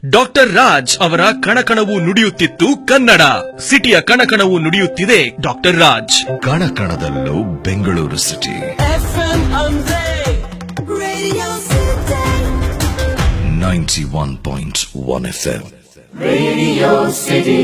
Doctor Raj ಅವರ ಕಣಕಣವು ನುಡಿಯುತ್ತಿತ್ತು ಕನ್ನಡ. ಸಿಟಿಯ ಕಣಕಣವು ನುಡಿಯುತ್ತಿದೆ ಡಾಕ್ಟರ್ ರಾಜ್. ಕಣಕಣದಲ್ಲೂ ಬೆಂಗಳೂರು ಸಿಟಿ. FM ಅಂದ್ರೆ Radio City 91.1 FM. Radio City.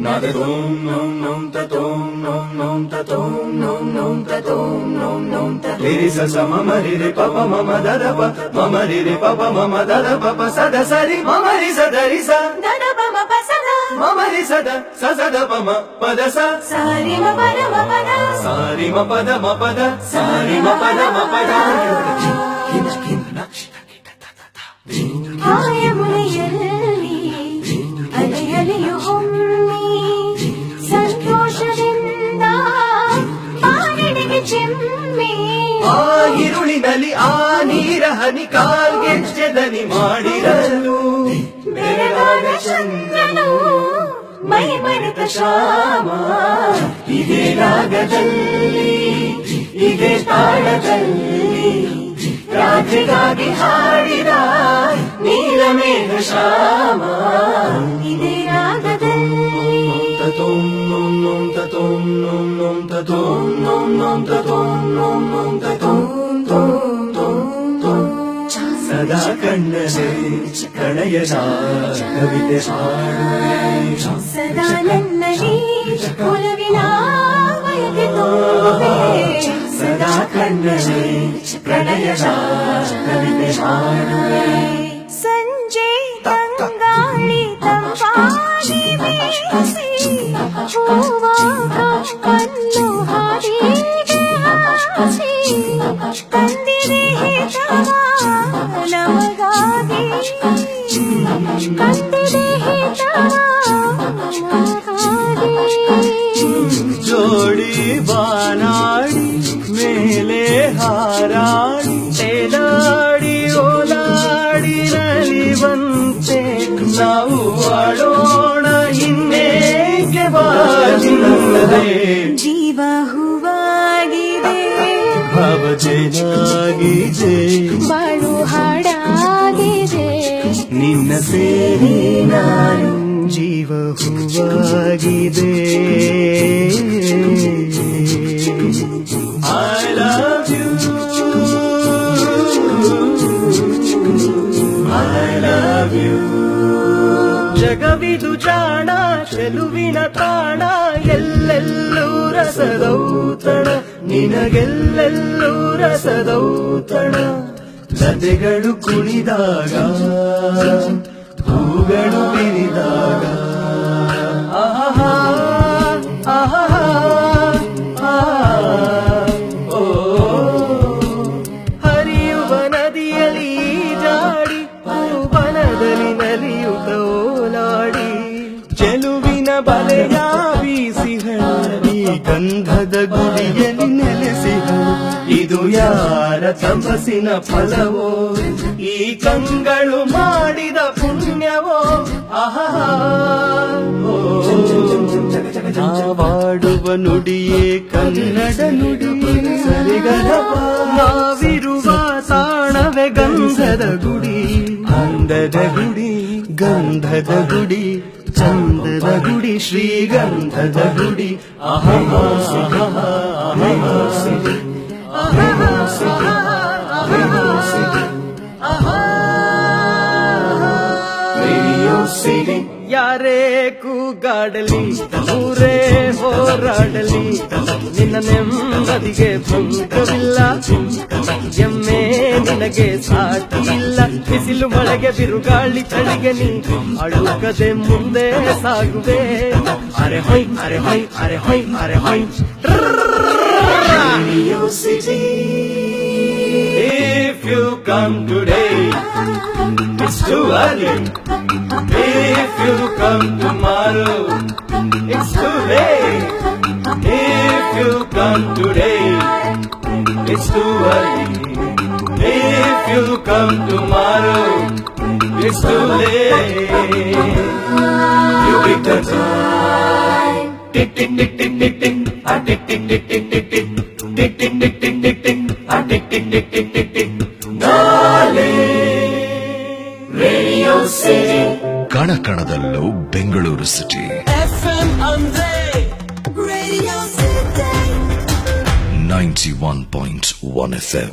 Nadadum nom nom tatum nom nom tatum nom nom tatum nom nom tatum. Liri sa sa mama re papa mama dada pa mama re papa mama dada papa sada sari mama re sada ri sa dada papa pa sada mama re sada sa sada pama pada sa sari ma pada ma pada sari ma pada ma pada sari ma pada ma pada. Hina hina nakshita kita ta ta ta. Haya munayalli alayaliyo hommi ಸಂತೋಷದಿಂದ ಪಾರಣಿಗೆ ಚಿಮ್ಮಿ ಆ ಇರುಳಿನಲ್ಲಿ ಆ ನೀರ ಹನಿ ಕಾಲ್ಗೆಜ್ಜೆ ದನಿ ಮಾಡಿರಲು ಬೆಳಗಾದ ಚಂದ್ರನು ಮೈ ಮರೆತ ಶ್ಯಾಮ ಇದೇ ರಾಗದಲ್ಲಿ ಇದೇ ತಾಳದಲ್ಲಿ ರಾಜೆಗಾಗಿ ಹಾಡಿದ ನೀಲಮೇಘ ಶ್ಯಾಮ ಇದೇ ರಾಗದಲ್ಲಿ Tatum nom nom tatum nom nom tatum nom nom tatum nom nom tatum tom tom tom. ಸದಾ ಕಣ್ಣನೆ ಕಣಯದ ಕವಿತೆ ಹಾಡುವೆ ಸದಾ ನನ್ನಲ್ಲಿ ಒಲವಿನ ಬಯಕೆ ತುಂಬೆ ಸದಾ ಕಣ್ಣನೆ ಪ್ರಣಯದ ಕವಿತೆ ಹಾಡುವೆ ಸಂಜೆ ತಂಗಾಳಿ ತಂಪಾಗಿ ಬೀಸಿ ಹೂವಾಗ ಕಲ್ಲು ಹಾಡಿಗೆ ಹಾಸಿ ತಂದಿದೆ ಹಿತವ ನಮಗಾಗಿ ತಂದಿದೆ ಹಿತವ ನಮಗಾಗಿ ಜೋಡಿ ಬಾನಾಡಿ ಮೇಲೆ ಹಾರಾಡಿ ತೇಲಾಡಿ ಓಲಾಡಿ ನಲಿವಂತೆ ನಾವು ಆಡೋಣ ಇನ್ನೇಕೆ ಬಾಜಿನಲ್ಲದೆ ಜೀವ ಹೂವಾಗಿದೆ ಭಾವಜೇನಾಗಿದೆ ಬಾಳು ಹಾಡಾಗಿದೆ ನಿನ್ನ ಸೇರಿ ನಾನು ಜೀವ ಹೂವಾಗಿದೆ I love you I love you ಜಗವಿದು ಜಾಣ ಚೆಲುವಿನ ತಾಣ ಎಲ್ಲೆಲ್ಲೂ ರಸದೌತಣ ನಿನಗೆಲ್ಲೆಲ್ಲೂ ರಸದೌತಣ ಲತೆಗಳು ಕುಣಿದಾಗ ಹೂಗಳು ಬಿರಿದಾಗ ಆಹಾ ಆಹಾ ಹರಿಯುವ ನದಿಯಲ್ಲಿ ಜಾಡಿ ಬನದಲ್ಲಿ ನಲಿಯುತ್ತ ಓಲಾಡಿ ಚೆಲುವಿನ ಬಲೆಯ ಬೀಸಿಹಳಿ ಗಂಧದ ಗುಡಿಯಲ್ಲಿ ನೆಲೆಸಿಹಳು ಇದು ಯಾರ ತಪಸ್ಸಿನ ಫಲವೋ ಈ ಕಂಗಳು ಮಾಡಿದ ಪುಣ್ಯವೋ ಆಹಾ ನಾವಾಡುವ ನುಡಿಯೇ ಕನ್ನಡ ನುಡಿ ಸರಿಗದಪ ನಾವಿರುವ ತಾಣವೇ ಗಂಧದ ಗುಡಿ ಅಂದದ ಗುಡಿ ಗಂಧದ ಗುಡಿ ಚಂದದ ಗುಡಿ ಶ್ರೀಗಂಧದ ಗುಡಿ ರೇಡಿಯೋ ಸಿಟಿ ಯಾರೇ ಕೂಗಾಡಲಿ ಊರೇ ಹೋರಾಡಲಿ ನಿನ್ನ ನೆಮ್ಮದಿಗೆ ಭಂಗವಿಲ್ಲ ಎಮ್ಮೆ ನಿನಗೆ ಸಾಟಿ ಇಲ್ಲ ಬಿಸಿಲು ಮಳೆಗೆ ಬಿರುಗಾಳಿ ಚಳಿಗೆ ನೀ ಅಳುಕದೆ ಮುಂದೆ ಸಾಗುವೆ ಅರೆ ಹೊಯ್ ಅರೆ ಹೊಯ್ ಅರೆ ಹೊಯ್ ಅರೆ ಹೊಯ್ radio city If you come today, it's too early. If you come tomorrow, it's too late. If you come today, it's too early. If you come tomorrow, it's too late. You pick the time. Tick tick tick tick tick tick. Ah tick tick tick tick tick tick. Tick tick tick tick tick tick tick. Ah tick tick tick tick tick tick. Darling, radio city ಕಣಕಣದಲ್ಲೂ Bengaluru city FM ಅಂದ್ರೆ Radio City. 91.1 FM